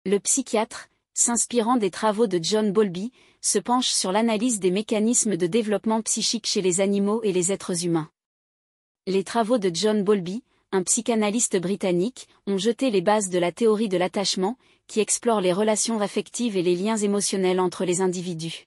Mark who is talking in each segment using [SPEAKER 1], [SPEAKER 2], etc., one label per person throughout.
[SPEAKER 1] Le psychiatre, s'inspirant des travaux de John Bowlby, se penche sur l'analyse des mécanismes de développement psychique chez les animaux et les êtres humains. Les travaux de John Bowlby, un psychanalyste britannique, ont jeté les bases de la théorie de l'attachement, qui explore les relations affectives et les liens émotionnels entre les individus.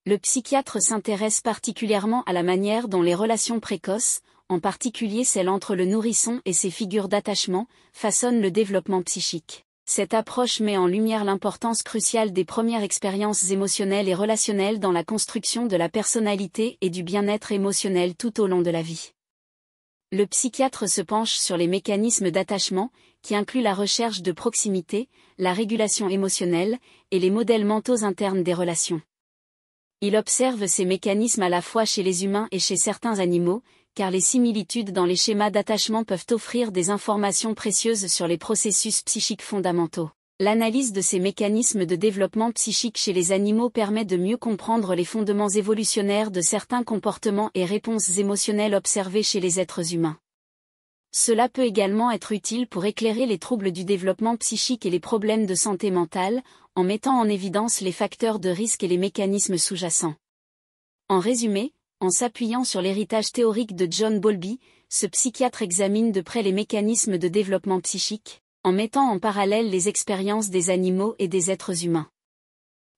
[SPEAKER 1] Le psychiatre s'intéresse particulièrement à la manière dont les relations précoces, en particulier celles entre le nourrisson et ses figures d'attachement, façonnent le développement psychique. Cette approche met en lumière l'importance cruciale des premières expériences émotionnelles et relationnelles dans la construction de la personnalité et du bien-être émotionnel tout au long de la vie. Le psychiatre se penche sur les mécanismes d'attachement, qui incluent la recherche de proximité, la régulation émotionnelle, et les modèles mentaux internes des relations. Il observe ces mécanismes à la fois chez les humains et chez certains animaux, car les similitudes dans les schémas d'attachement peuvent offrir des informations précieuses sur les processus psychiques fondamentaux. L'analyse de ces mécanismes de développement psychique chez les animaux permet de mieux comprendre les fondements évolutionnaires de certains comportements et réponses émotionnelles observés chez les êtres humains. Cela peut également être utile pour éclairer les troubles du développement psychique et les problèmes de santé mentale, en mettant en évidence les facteurs de risque et les mécanismes sous-jacents. En résumé, en s'appuyant sur l'héritage théorique de John Bowlby, ce psychiatre examine de près les mécanismes de développement psychique, en mettant en parallèle les expériences des animaux et des êtres humains.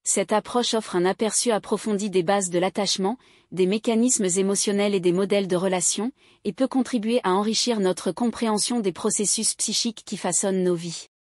[SPEAKER 1] Cette approche offre un aperçu approfondi des bases de l'attachement, des mécanismes émotionnels et des modèles de relations, et peut contribuer à enrichir notre compréhension des processus psychiques qui façonnent nos vies.